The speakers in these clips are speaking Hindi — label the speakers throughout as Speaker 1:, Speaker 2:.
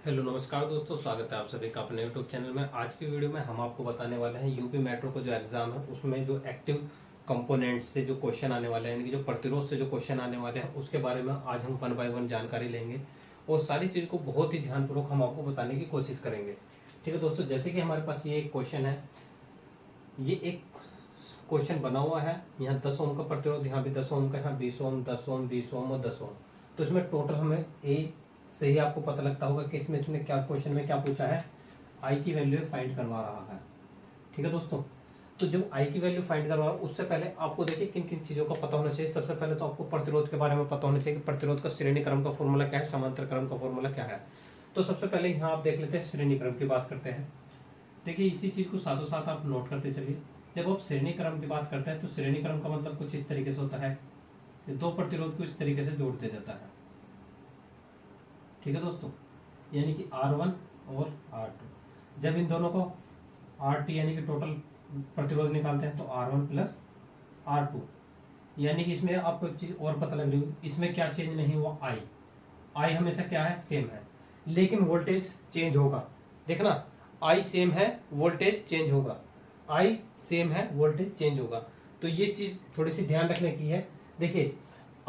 Speaker 1: हेलो नमस्कार दोस्तों, स्वागत है आप सभी का अपने यूट्यूब चैनल में। आज की वीडियो में हम आपको बताने वाले हैं यूपी मेट्रो का जो एग्जाम है उसमें जो एक्टिव कंपोनेंट से जो क्वेश्चन आने वाले हैं, यानी कि जो प्रतिरोध से जो क्वेश्चन आने वाले हैं उसके बारे में आज हम 1 बाय 1 जानकारी लेंगे और सारी चीज़ को बहुत ही ध्यानपूर्वक हम आपको बताने की कोशिश करेंगे। ठीक है दोस्तों, जैसे कि हमारे पास ये एक क्वेश्चन है, ये एक क्वेश्चन बना हुआ है। यहाँ 10 ओम का प्रतिरोध, यहाँ भी 10 ओम का, यहाँ 20 ओम, 10 ओम, 20 ओम और 10 ओम। तो इसमें टोटल हमें ए से ही आपको पता लगता होगा कि इसने क्या क्वेश्चन में क्या पूछा है, आई की वैल्यू फाइंड करवा रहा है। ठीक है दोस्तों, तो जब आई की वैल्यू फाइंड करवा रहा है उससे पहले आपको देखिए किन किन चीज़ों का पता होना चाहिए। सबसे पहले तो आपको प्रतिरोध के बारे में पता होना चाहिए कि प्रतिरोध का श्रेणी क्रम का फॉर्मूला क्या है, समांतर क्रम का फॉर्मूला क्या है। तो सबसे पहले यहाँ आप देख लेते हैं, श्रेणी क्रम की बात करते हैं। देखिए इसी चीज़ को साथों साथ आप नोट करते चलिए। जब आप श्रेणी क्रम की बात करते हैं तो श्रेणी क्रम का मतलब कुछ इस तरीके से होता है, दो प्रतिरोध को इस तरीके से जोड़ दिया जाता है। ठीक है दोस्तों, यानी कि R1 और R2। जब इन दोनों को RT यानी कि टोटल प्रतिरोध निकालते हैं तो R1 प्लस R2, यानी कि इसमें आपको एक चीज और पता लग रही होगी, इसमें क्या चेंज नहीं हुआ, I हमेशा क्या है, सेम है, लेकिन वोल्टेज चेंज होगा। देखना, I सेम है, वोल्टेज चेंज होगा, I सेम है, वोल्टेज चेंज होगा। तो ये चीज थोड़ी सी ध्यान रखने की है। देखिए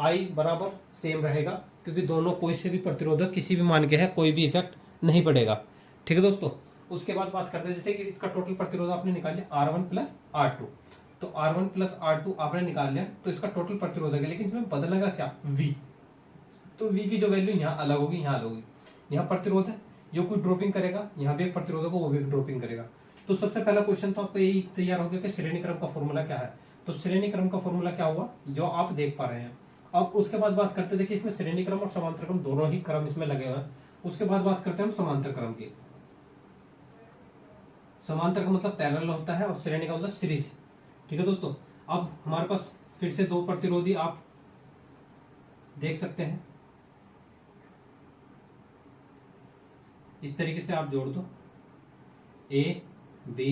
Speaker 1: I बराबर सेम रहेगा क्योंकि दोनों कोई से भी प्रतिरोधक किसी भी मान के है, कोई भी इफेक्ट नहीं पड़ेगा। ठीक है दोस्तों, उसके बाद बात करते हैं, जैसे कि इसका टोटल प्रतिरोध आपने निकाल लिया R1 प्लस R2, तो R1 प्लस R2 आपने निकाल लिया, तो इसका टोटल प्रतिरोधक है, लेकिन इसमें बदलेगा क्या, V। तो V की जो वैल्यू यहाँ अलग होगी, यहाँ अलग होगी। यहाँ प्रतिरोध है, ये कोई ड्रॉपिंग करेगा, यहाँ भी एक प्रतिरोधक हो, वो भी ड्रॉपिंग करेगा। तो सबसे पहला क्वेश्चन तो आपको यही तैयार हो गया कि श्रेणी क्रम का फॉर्मूला क्या है। तो श्रेणी क्रम का फॉर्मूला क्या हुआ, जो आप देख पा रहे हैं। अब उसके बाद बात करते हैं, देखिए इसमें श्रेणी क्रम और समांतर क्रम दोनों ही क्रम इसमें लगे हुए हैं। उसके बाद बात करते हैं हम समांतर क्रम की। समांतर का मतलब पैरेलल होता है और श्रेणी का मतलब सीरीज। ठीक है दोस्तों, अब हमारे पास फिर से दो प्रतिरोधी आप देख सकते हैं, इस तरीके से आप जोड़ दो, A B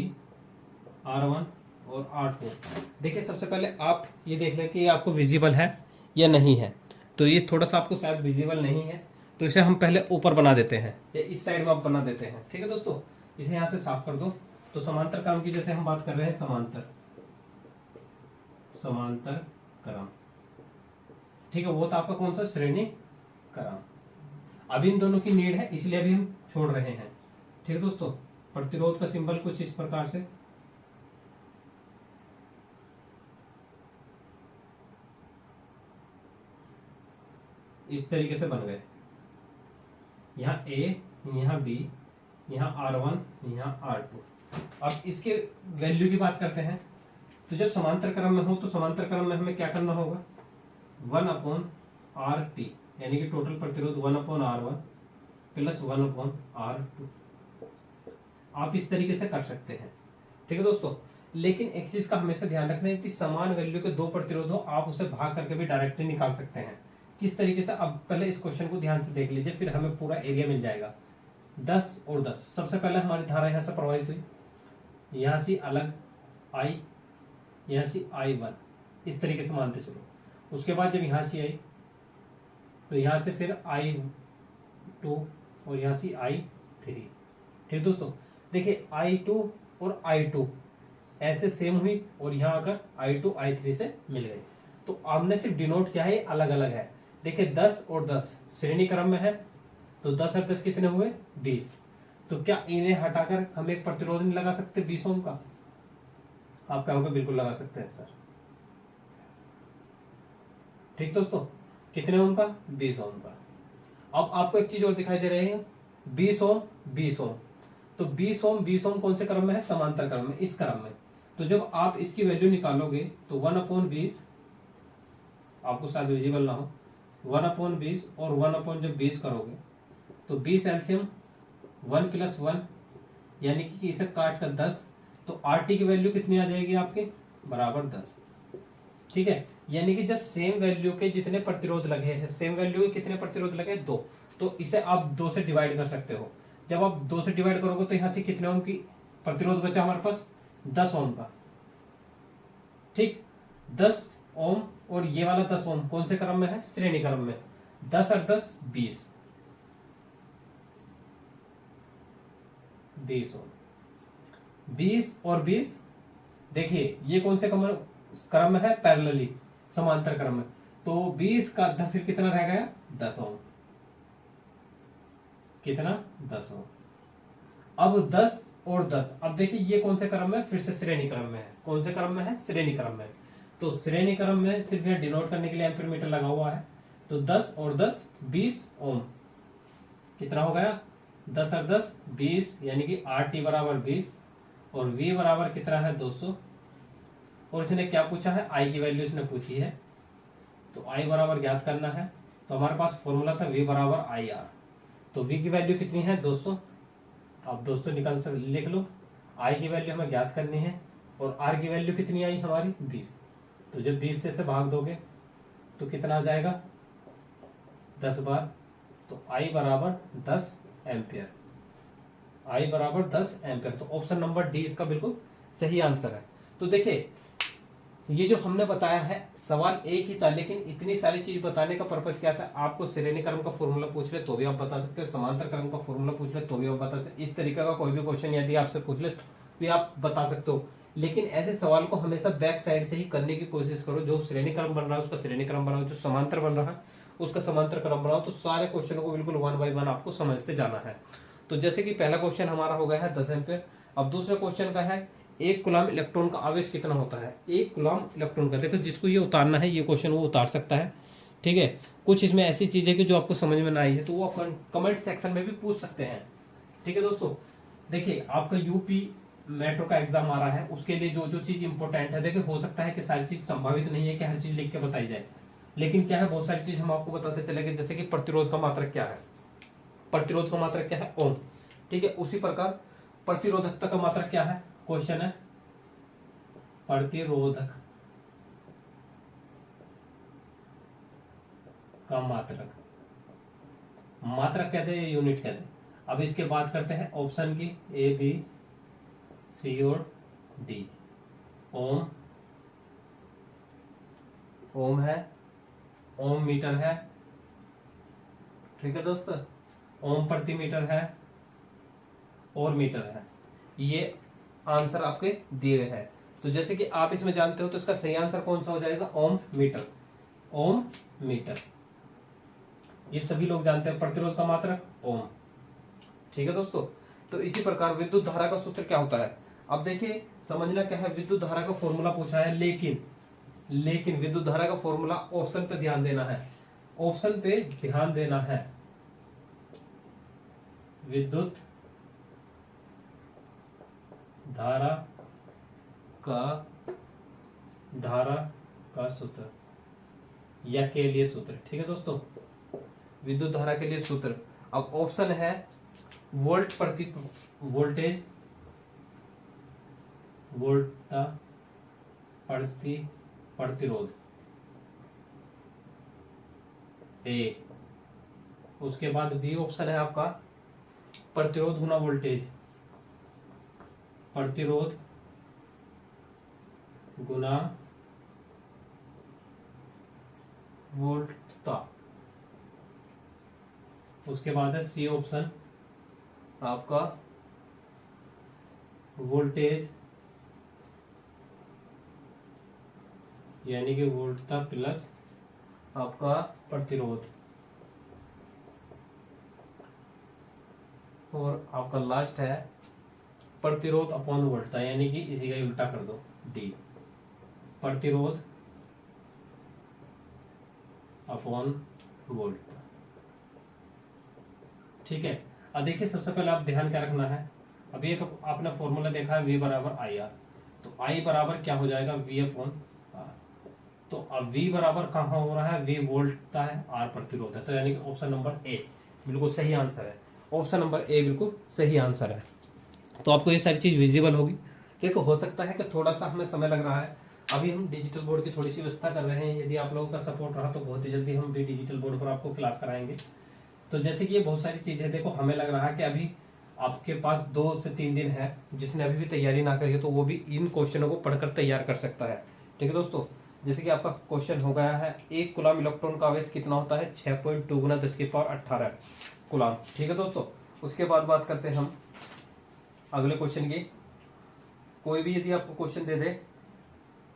Speaker 1: R1 और R2। देखिए सबसे पहले आप ये देख लें कि ये आपको विजिबल है या नहीं है। तो ये थोड़ा सा आपको शायद विजिबल नहीं है, तो इसे हम पहले ऊपर बना देते हैं, या इस साइड में आप बना देते हैं। ठीक है दोस्तों, इसे यहाँ से साफ कर दो। तो समांतर क्रम की जैसे हम बात कर रहे हैं, समांतर समांतर क्रम, ठीक है, वो तो आपका कौन सा, श्रेणी क्रम। अब इन दोनों की नीड है, इसलिए अभी हम छोड़ रहे हैं। ठीक है दोस्तों, प्रतिरोध का सिंबल कुछ इस प्रकार से, इस तरीके से बन गए। यहाँ A, यहाँ B, यहाँ R1, यहाँ R2। अब इसके वैल्यू की बात करते हैं। तो जब समांतर क्रम में हो तो समांतर क्रम में हमें क्या करना होगा, 1/RT, यानी कि टोटल प्रतिरोध 1/R1 प्लस 1/R2। आप इस तरीके से कर सकते हैं। ठीक है दोस्तों, लेकिन एक चीज का हमेशा ध्यान रखना है कि समान वैल्यू के दो प्रतिरोध हो, आप उसे भाग करके भी डायरेक्टली निकाल सकते हैं। किस तरीके से, अब पहले इस क्वेश्चन को ध्यान से देख लीजिए, फिर हमें पूरा एरिया मिल जाएगा। 10 और 10, सबसे पहले हमारी धारा यहाँ से प्रवाहित हुई, यहाँ से अलग I, यहाँ से I1, इस तरीके से मानते चलो। उसके बाद जब यहाँ से आई तो यहाँ से फिर I2 और यहाँ से I3। ठीक दोस्तों, देखिए I2 और I2 ऐसे सेम हुई और यहाँ आकर I2 I3 से मिल गई। तो आपने सिर्फ डिनोट क्या है, अलग अलग है। देखिए 10 और 10 श्रेणी क्रम में है, तो 10 और 10 कितने हुए, 20। तो क्या इन्हें हटाकर हम एक प्रतिरोध नहीं लगा सकते 20 ओम का? आप कहोगे बिल्कुल लगा सकते हैं सर। ठीक दोस्तों, कितने ओम का, 20 ओम का। अब आपको एक चीज और दिखाई दे रही है, 20 ओम 20 ओम। तो 20 ओम कौन से क्रम में है, समांतर क्रम में, इस क्रम में। तो जब आप इसकी वैल्यू निकालोगे तो 1/20, आपको शायद विजिबल ना हो, 1/20 और 1 जब 20 करोगे तो 20 एलसीएम 1 + 1, यानी कि इसे काट कर 10, तो RT की वैल्यू कितनी आ जाएगी आपके, बराबर 10। ठीक है, यानी कि जब सेम वैल्यू के जितने प्रतिरोध लगे हैं, सेम वैल्यू के कितने प्रतिरोध लगे, 2, तो इसे आप 2 से डिवाइड कर सकते हो। जब आप 2 से डिवाइड करोगे तो यहाँ से कितने ओम की प्रतिरोध बचा हमारे पास, 10 ओम का। ठीक, 10 ओम और ये वाला 10 ओम कौन से क्रम में है, श्रेणी क्रम में। 10 और 10 20, 20 ओम। 20 और 20 देखिए ये कौन से क्रम में है, पैरेलली समांतर क्रम में, तो 20 का आधा फिर कितना रह गया, 10 ओम। कितना, 10 ओम। अब 10 और 10, अब देखिए ये कौन से क्रम में, फिर से श्रेणी क्रम में है। कौन से क्रम में है, श्रेणी क्रम में। तो श्रेणी क्रम में सिर्फ यह डिनोट करने के लिए एम्पीयर मीटर लगा हुआ है। तो 10 और 10 20 ओम। कितना हो गया, 10 और 10 20, यानी कि RT बराबर 20 और V बराबर कितना है, 200। और इसने क्या पूछा है, I की वैल्यू इसने पूछी है, तो I बराबर ज्ञात करना है। तो हमारे पास फॉर्मूला था V बराबर IR, तो V की वैल्यू कितनी है, 200। अब 200 निकाल कर लिख लो। I की वैल्यू हमें ज्ञात करनी है और R की वैल्यू कितनी आई हमारी, 20। तो जब 20 से भाग दोगे तो कितना आ जाएगा, 10 बार। तो I बराबर 10 एम्पियर। I बराबर 10 एम्पियर। तो ऑप्शन नंबर डी इसका बिल्कुल सही आंसर है। तो देखिए ये जो हमने बताया है, सवाल एक ही था, लेकिन इतनी सारी चीज बताने का पर्पज क्या था, आपको श्रेणी क्रम का फॉर्मूला पूछ ले तो भी आप बता सकते हो, समांतर क्रम का फॉर्मूला पूछ ले तो भी आप बता सकते, इस तरीके का कोई भी क्वेश्चन यदि आपसे पूछ ले तो भी आप बता सकते हो। लेकिन ऐसे सवाल को हमेशा बैक साइड से ही करने की कोशिश करो। जो श्रेणी क्रम बन रहा है उसका श्रेणी क्रम बनाओ, जो समांतर बन रहा है उसका समांतर क्रम बनाओ। तो सारे क्वेश्चन को बिल्कुल 1 बाय 1 आपको समझते जाना है। तो जैसे कि पहला क्वेश्चन हमारा हो गया है 10 एम्पियर। अब दूसरे क्वेश्चन का है 1 कूलम इलेक्ट्रॉन का आवेश कितना होता है। 1 कूलम इलेक्ट्रॉन का, देखो जिसको ये उतारना है ये क्वेश्चन वो उतार सकता है, ठीक है। कुछ इसमें ऐसी चीजें कि जो आपको समझ में ना आई है तो वो कमेंट सेक्शन में भी पूछ सकते हैं, ठीक है दोस्तों। देखिए आपका यूपी मेट्रो का एग्जाम आ रहा है, उसके लिए जो जो चीज इंपॉर्टेंट है, देखिए हो सकता है कि सारी चीज संभावित नहीं है कि हर चीज लिख के बताई जाए, लेकिन क्या है बहुत सारी चीज हम आपको बताते चलेंगे। जैसे कि प्रतिरोध का मात्रक क्या है, प्रतिरोध का मात्रक क्या है, ओम, ठीक है। उसी प्रकार प्रतिरोधकता का मात्रक क्या है, क्वेश्चन है प्रतिरोधक का मात्रक, मात्रक कहते हैं यूनिट कहते हैं। अब इसके बात करते हैं ऑप्शन की, ए बी सी और डी। ओम, ओम है, ओम मीटर है, ठीक है दोस्तों, ओम प्रति मीटर है और मीटर है। ये आंसर आपके दिए हुए हैं। तो जैसे कि आप इसमें जानते हो तो इसका सही आंसर कौन सा हो जाएगा, ओम मीटर। ओम मीटर ये सभी लोग जानते हैं। प्रतिरोध का मात्रक ओम, ठीक है दोस्तों। तो इसी प्रकार विद्युत धारा का सूत्र क्या होता है, अब देखिए समझना क्या है। विद्युत धारा का फॉर्मूला पूछा है, लेकिन विद्युत धारा का फॉर्मूला ऑप्शन पे ध्यान देना है, ऑप्शन पे ध्यान देना है। विद्युत धारा का सूत्र या के लिए सूत्र, ठीक है दोस्तों। विद्युत धारा के लिए सूत्र, अब ऑप्शन है वोल्ट प्रति वोल्टेज, वोल्टा प्रति प्रतिरोध ए। उसके बाद बी ऑप्शन है आपका प्रतिरोध गुना वोल्टेज, प्रतिरोध गुना वोल्टता। उसके बाद है सी ऑप्शन आपका वोल्टेज यानी कि वोल्टता प्लस आपका प्रतिरोध, और आपका लास्ट है प्रतिरोध अपॉन वोल्टता, यानी कि इसी का उल्टा कर दो, डी प्रतिरोध अपॉन वोल्टता, ठीक है। अब देखिए सबसे पहले आप ध्यान क्या रखना है, अभी एक आपने फॉर्मूला देखा है V बराबर आई आर, तो I बराबर क्या हो जाएगा V अपॉन आर। तो अब V बराबर कहाँ हो रहा है, V वोल्टता है, R प्रतिरोध है, तो यानी कि ऑप्शन नंबर ए बिल्कुल सही आंसर है। ऑप्शन नंबर ए बिल्कुल सही आंसर है। तो आपको ये सारी चीज विजिबल होगी। देखो हो सकता है कि थोड़ा सा हमें समय लग रहा है, अभी हम डिजिटल बोर्ड की थोड़ी सी व्यवस्था कर रहे हैं। यदि आप लोगों का सपोर्ट रहा तो बहुत ही जल्दी हम भी डिजिटल बोर्ड पर आपको क्लास कराएंगे। तो जैसे कि ये बहुत सारी चीजें, देखो हमें लग रहा है कि अभी आपके पास 2 से 3 दिन है, जिसने अभी भी तैयारी ना करी है तो वो भी इन क्वेश्चनों को पढ़कर तैयार कर सकता है, ठीक है दोस्तों। जैसे कि आपका क्वेश्चन हो गया है 1 कूलम इलेक्ट्रॉन का आवेश कितना होता है, 6.2 × 10⁻18 कूलम, ठीक है दोस्तों। उसके बाद बात करते हैं हम अगले क्वेश्चन की, कोई भी यदि आपको क्वेश्चन दे दे,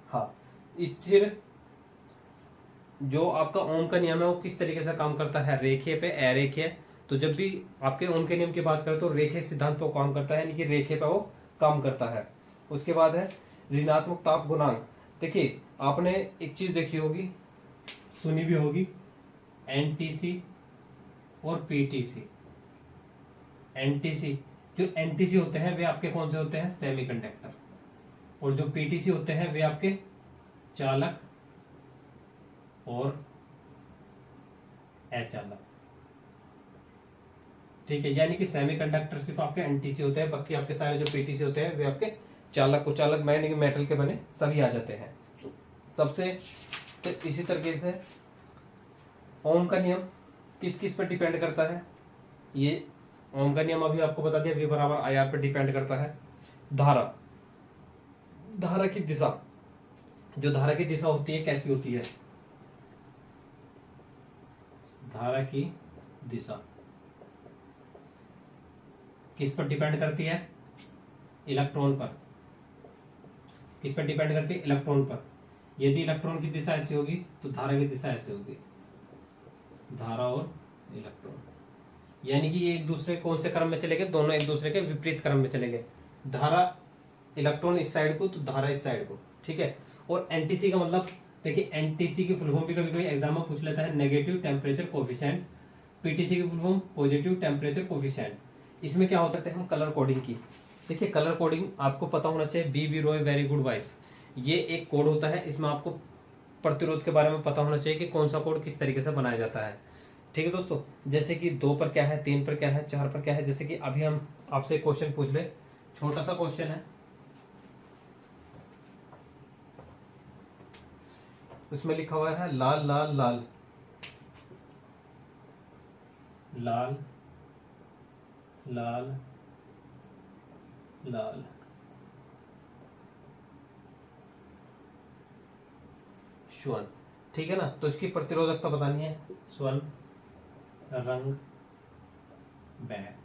Speaker 1: हाँ, स्थिर जो आपका ओम का नियम है वो किस तरीके से काम करता है, रेखीय पे अरेखीय। तो जब भी आपके ओम के नियम की बात करें तो रेखीय सिद्धांत पे काम करता है, यानी कि रेखीय पे वो काम करता है। उसके बाद है ऋणात्मक ताप गुणांक। देखिए आपने एक चीज देखी होगी, सुनी भी होगी, एनटीसी और पीटीसी। एनटीसी, जो एनटीसी होते हैं वे आपके कौन से होते हैं, सेमीकंडक्टर, और जो पीटीसी होते हैं वे आपके चालक और अचालक। ठीक है, यानी कि सेमीकंडक्टर सिर्फ आपके एनटीसी होते हैं, बाकी आपके सारे जो पीटीसी होते हैं वे आपके चालक को चालक मेटल के बने सभी आ जाते हैं सबसे। तो इसी तरीके से ओम का नियम किस किस पर डिपेंड करता है, ये ओम का नियम अभी आपको बता दिया, V बराबर आई आर पर डिपेंड करता है। धारा, धारा की दिशा, जो धारा की दिशा होती है कैसी होती है, धारा की दिशा किस पर डिपेंड करती है, इलेक्ट्रॉन पर। किस पर डिपेंड करती है, इलेक्ट्रॉन पर। यदि इलेक्ट्रॉन की दिशा ऐसी होगी तो धारा की दिशा ऐसी होगी, धारा और इलेक्ट्रॉन, यानी कि ये एक दूसरे कौन से क्रम में चले गए, दोनों एक दूसरे के विपरीत क्रम में चले गए। धारा इलेक्ट्रॉन इस साइड को तो धारा इस साइड को, ठीक है। और एनटीसी का मतलब देखिए, एनटीसी की फुल फॉर्म भी कभी कभी एग्जाम में पूछ लेता है, नेगेटिव टेम्परेचर कोफिशिएंट। पीटीसी की full form positive temperature coefficient. इसमें क्या होता है, हम कलर कोडिंग की। देखिए कलर कोडिंग आपको पता होना चाहिए, B Roy very good wife, ये एक कोड होता है, इसमें आपको प्रतिरोध के बारे में पता होना चाहिए कि कौन सा कोड किस तरीके से बनाया जाता है। ठीक है दोस्तों, जैसे कि 2 पर क्या है, 3 पर क्या है, 4 पर क्या है। जैसे कि अभी हम आपसे एक क्वेश्चन पूछ ले, छोटा सा क्वेश्चन है, उसमें लिखा हुआ है लाल लाल लाल, लाल लाल लाल, स्वर्ण, ठीक है ना। तो इसकी प्रतिरोधकता बतानी है, स्वर्ण रंग बैंड,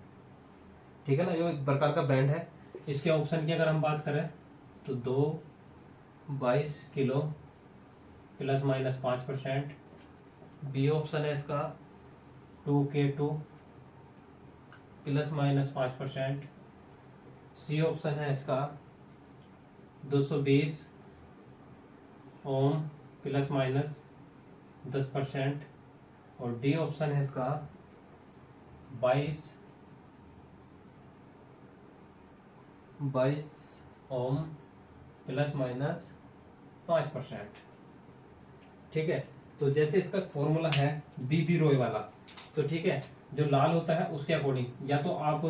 Speaker 1: ठीक है ना, जो एक प्रकार का बैंड है। इसके ऑप्शन की अगर हम बात करें तो 2-22 किलो ±5%। बी ऑप्शन है इसका 2K2 ±5%। सी ऑप्शन है इसका 220 ओम ±10%। और डी ऑप्शन है इसका 22 ओम ±5%। ठीक है, तो जैसे इसका फॉर्मूला है बी रॉय वाला, तो ठीक है, जो लाल होता है उसके अकॉर्डिंग, या तो आप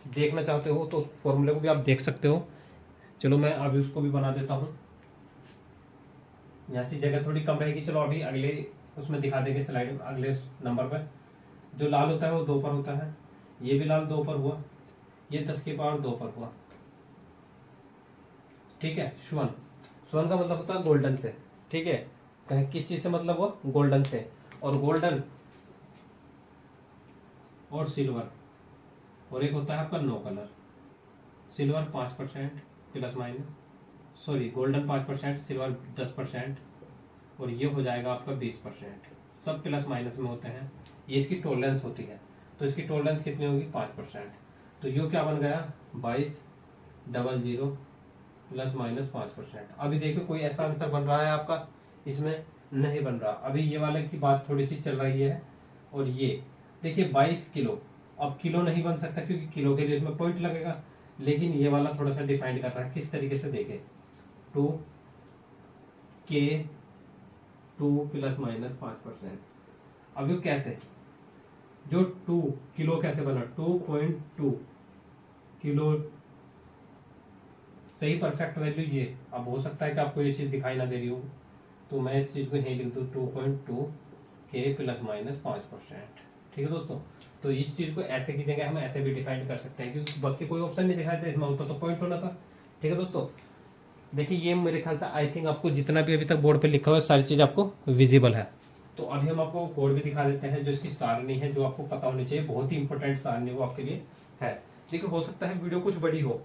Speaker 1: देखना चाहते हो तो उस फॉर्मूले को भी आप देख सकते हो। चलो मैं अभी उसको भी बना देता हूँ, यहाँ से जगह थोड़ी कम रहेगी। चलो अभी अगले उसमें दिखा देंगे स्लाइड, अगले नंबर पर। जो लाल होता है वो 2 पर होता है, ये भी लाल 2 पर हुआ, ये 10 की पावर 2 पर हुआ, ठीक है। स्वर्ण, स्वर्ण का मतलब होता है गोल्डन से, ठीक है, कहीं किस चीज से मतलब वो गोल्डन से। और गोल्डन और सिल्वर, और एक होता है आपका no colour. Silver 5% ±, sorry golden 5%, silver 10%, और ये हो जाएगा आपका 20%। सब प्लस माइनस में होते हैं, ये इसकी टॉलरेंस होती है। तो इसकी टॉलरेंस कितनी होगी, 5%। तो ये क्या बन गया, 2200 ±5%। अभी देखो कोई ऐसा आंसर बन रहा है आपका, इसमें नहीं बन रहा। अभी ये वाले की बात थोड़ी सी चल रही है। और ये देखिए 22 किलो, अब किलो नहीं बन सकता क्योंकि किलो के लिए इसमें पॉइंट लगेगा, लेकिन ये वाला थोड़ा सा डिफाइन कर रहा है। किस तरीके से देखें, 2K2 ±5%। अब ये कैसे, जो 2 किलो कैसे बना, 2.2 किलो, सही परफेक्ट वैल्यू ये। अब हो सकता है कि आपको ये चीज़ दिखाई ना दे रही हो, तो मैं इस चीज़ को यहीं लिख दूँ, 2.2 K ±5%। ठीक है दोस्तों, तो इस चीज़ को ऐसे की जगह हम ऐसे भी डिफाइन कर सकते हैं, क्योंकि बाकी कोई ऑप्शन नहीं दिखाई दे, इसमें होता तो पॉइंट होना था। ठीक है दोस्तों, देखिए ये मेरे ख्याल से आई थिंक आपको जितना भी अभी तक बोर्ड पे लिखा हुआ है सारी चीज़ आपको विजिबल है। तो अभी हम आपको कोड भी दिखा देते हैं, जो इसकी सारणी है, जो आपको पता होनी चाहिए, बहुत ही इंपॉर्टेंट सारणी वो आपके लिए है। देखिए हो सकता है वीडियो कुछ बड़ी हो,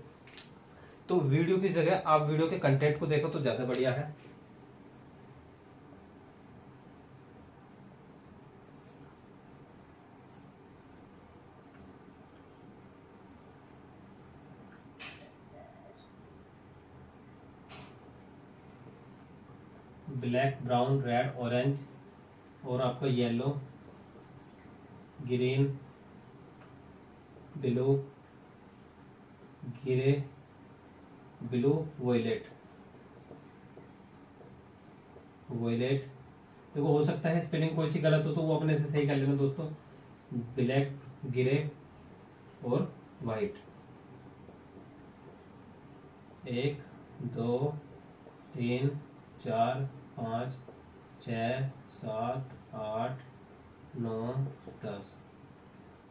Speaker 1: तो वीडियो की जगह आप वीडियो के कंटेंट को देखो तो ज़्यादा बढ़िया है। ब्लैक, ब्राउन, रेड, ऑरेंज और आपका yellow, green, blue, grey, blue, violet. Violet देखो हो सकता है स्पेलिंग कोई सी गलत हो तो वो अपने से सही कर लेना दोस्तों। ब्लैक, ग्रे और वाइट। 1 2 3 4 5 6 7 8 9 10।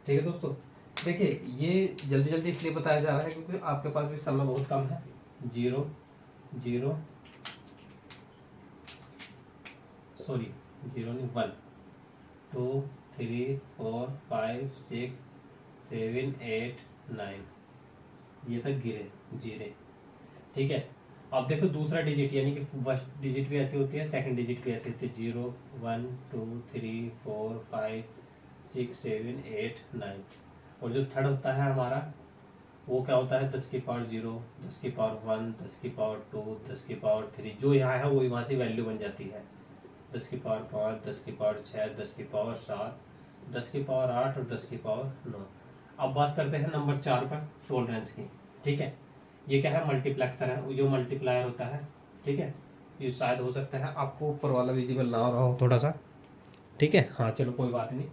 Speaker 1: ठीक है दोस्तों, देखिए ये जल्दी जल्दी इसलिए बताया जा रहा है क्योंकि आपके पास भी समय बहुत कम है। 0 0 सॉरी 0 नहीं 1 2 3 4 5 6 7 8 9 ये तक गिरे जीरे। ठीक है, अब देखो दूसरा डिजिट यानी कि फर्स्ट डिजिट भी ऐसी होती है, सेकंड डिजिट भी ऐसी होती है। 0 1 2 3 4 5 6 7 8 9 और जो थर्ड होता है हमारा वो क्या होता है 10 की पावर 0, 10 की पावर 1, 10 की पावर 2, 10 की पावर 3। जो यहाँ है वो वहाँ से वैल्यू बन जाती है। 10 की पावर 5, 10 की पावर 6, 10 की पावर 7, 10 की पावर 8 और 10 की पावर 9। अब बात करते हैं नंबर 4 पर, टॉलरेंस की। ठीक है, ये क्या है मल्टीप्लेक्सर है, जो मल्टीप्लायर होता है। ठीक है, ये शायद हो सकता है आपको ऊपर वाला विजिबल ना हो रहा हो थोड़ा सा। ठीक है, हाँ चलो कोई बात नहीं।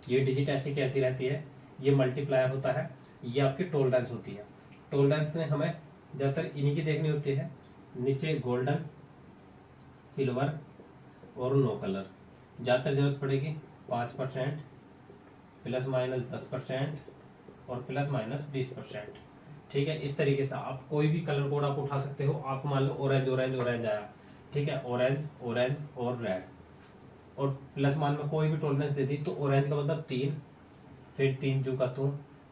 Speaker 1: ये डिजिट ऐसी कैसी रहती है, ये मल्टीप्लायर होता है, ये आपकी टॉलरेंस होती है। टॉलरेंस में हमें ज़्यादातर इन्हीं की देखनी होती है। नीचे गोल्डन, सिल्वर और नो कलर। ज़्यादातर जरूरत पड़ेगी 5%, प्लस माइनस 10% और प्लस माइनस 20%। ठीक है, इस तरीके से आप कोई भी कलर कोड आप उठा सकते हो। आप मान लो ऑरेंज ऑरेंज ऑरेंज आया, ठीक है, ऑरेंज ऑरेंज और रेड, और प्लस मान में कोई भी टॉलरेंस दे दी तो ऑरेंज का मतलब 3, फिर 3 जू का 2,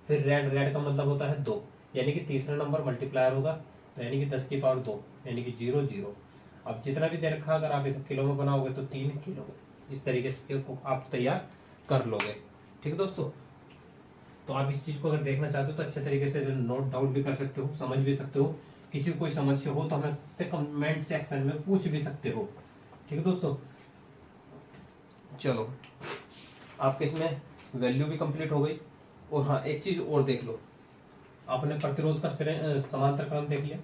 Speaker 1: फिर रेड, रेड का मतलब होता है 2, यानी कि तीसरा नंबर मल्टीप्लायर होगा, तो यानी कि 10 की पावर 2 यानी कि 0 0। अब जितना भी दे रखा अगर आप इसे किलो में बनाओगे तो 3 किलो। इस तरीके से आप तैयार कर लोगे। ठीक है दोस्तों, तो आप इस चीज को अगर देखना चाहते हो तो अच्छे तरीके से नोट डाउन भी कर सकते हो, समझ भी सकते हो। किसी को कोई समस्या हो तो हमें से कमेंट सेक्शन में पूछ भी सकते हो। ठीक है दोस्तों, चलो आपके इसमें वैल्यू भी कंप्लीट हो गई। और हाँ एक चीज और देख लो, आपने प्रतिरोध का समांतर क्रम देख लिया,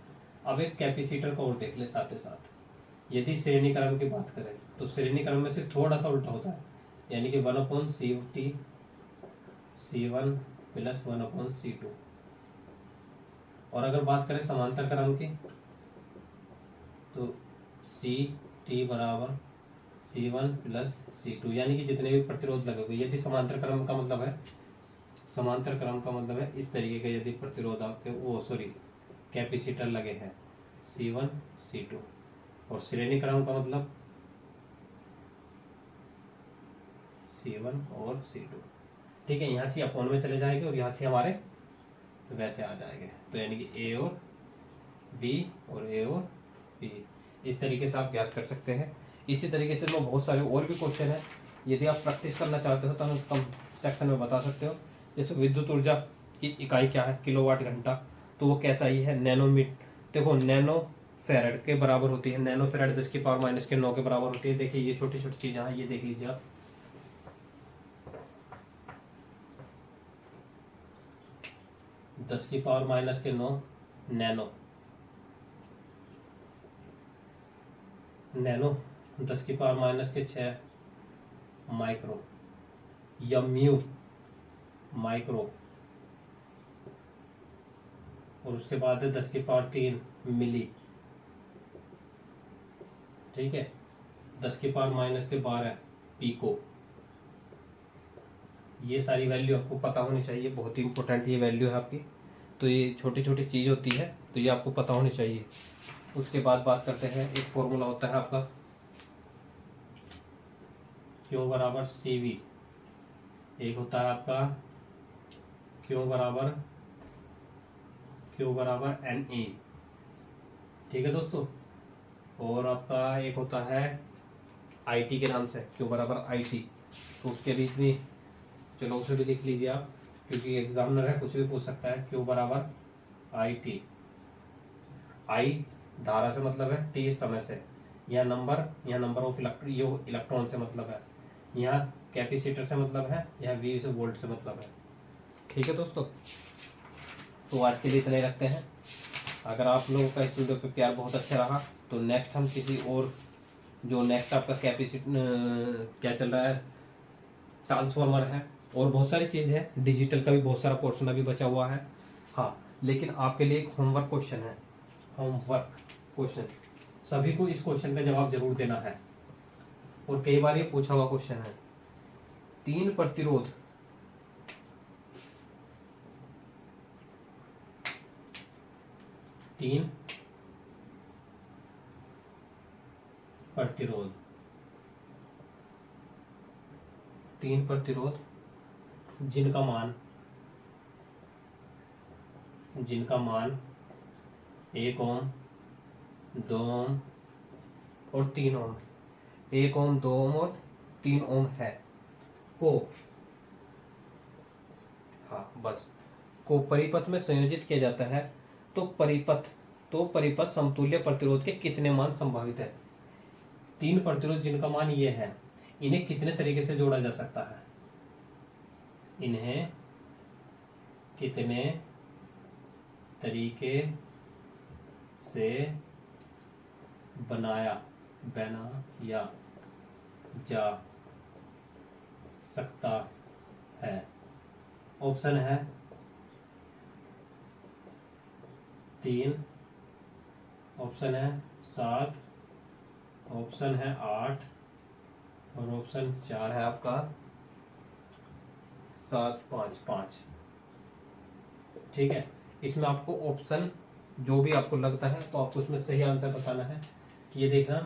Speaker 1: अब एक कैपेसिटर का और देख ले साथ ही साथ। यदि श्रेणी क्रम की बात करें तो श्रेणी क्रम में से थोड़ा सा उल्टा होता है, यानी कि 1/C C1 प्लस 1/C2। और अगर बात करें समांतर क्रम की तो CT बराबर C1 प्लस C2, यानी कि जितने भी प्रतिरोध लगे हुए। यदि समांतर क्रम का मतलब है, समांतर क्रम का मतलब है इस तरीके के यदि प्रतिरोध आपके वो सॉरी कैपेसिटर लगे हैं C1 C2, और श्रेणी क्रम का मतलब C1 और C2। ठीक है, यहाँ से अपोन में चले जाएंगे और यहाँ से हमारे वैसे आ जाएंगे, तो यानी कि A और B और A और B। इस तरीके से आप ज्ञात कर सकते हैं। इसी तरीके से मैं बहुत सारे और भी क्वेश्चन है, यदि आप प्रैक्टिस करना चाहते हो तो हमें कम सेक्शन में बता सकते हो। जैसे विद्युत ऊर्जा की इकाई क्या है, किलोवाट घंटा, तो वो कैसा ही है नैनोमीटर। देखो नैनो फेरेड के बराबर होती है, नैनो फेरेड 10 की पावर माइनस के 9 के बराबर होती है। देखिए ये छोटी छोटी चीज़ें हैं, ये देख लीजिए आप। 10 की पावर माइनस के 9 नैनो, नैनो 10 की पावर माइनस के 6 माइक्रो, या म्यू माइक्रो, और उसके बाद है 10 की पावर 3 मिली। ठीक है, 10 की पावर माइनस के 12 पीको। ये सारी वैल्यू आपको पता होनी चाहिए, बहुत ही इंपॉर्टेंट ये वैल्यू है आपकी। तो ये छोटी छोटी चीज़ होती है, तो ये आपको पता होनी चाहिए। उसके बाद बात करते हैं, एक फॉर्मूला होता है आपका Q बराबर CV, एक होता है आपका Q बराबर Q बराबर NE। ठीक है दोस्तों। और आपका एक होता है IT के नाम से, Q बराबर IT, तो उसके बीच में चलो उसे भी लिख लीजिए आप, क्योंकि एग्जामिनर है, कुछ भी पूछ सकता है। Q बराबर IT। I धारा से मतलब है, T समय से, यह नंबर ऑफ इलेक्ट्रॉन से मतलब है, यहाँ कैपेसिटर से मतलब है, यह V से वोल्ट से मतलब है। ठीक है दोस्तों, तो आज के लिए इतना ही रखते हैं। अगर आप लोगों का इस वीडियो पे प्यार बहुत अच्छा रहा तो नेक्स्ट हम किसी और, जो नेक्स्ट आपका क्या चल रहा है, ट्रांसफॉर्मर है और बहुत सारी चीज़ है, डिजिटल का भी बहुत सारा पोर्शन अभी बचा हुआ है। हाँ, लेकिन आपके लिए एक होमवर्क क्वेश्चन है, होमवर्क क्वेश्चन, सभी को इस क्वेश्चन का जवाब जरूर देना है, और कई बार ये पूछा हुआ क्वेश्चन है। तीन प्रतिरोध तीन प्रतिरोध जिनका मान 1 ओम, 2 ओम और 3 ओम, 1 ओम, 2 ओम और 3 ओम है, को, हाँ बस, को परिपथ में संयोजित किया जाता है, तो परिपथ समतुल्य प्रतिरोध के कितने मान संभावित है। तीन प्रतिरोध जिनका मान ये है, इन्हें कितने तरीके से जोड़ा जा सकता है, इन्हें कितने तरीके से बनाया जा सकता है। ऑप्शन है 3, ऑप्शन है 7, ऑप्शन है 8 और ऑप्शन 4 है आपका 7, 5, 5। ठीक है, इसमें आपको ऑप्शन जो भी आपको लगता है तो आपको इसमें सही आंसर बताना है। ये देखना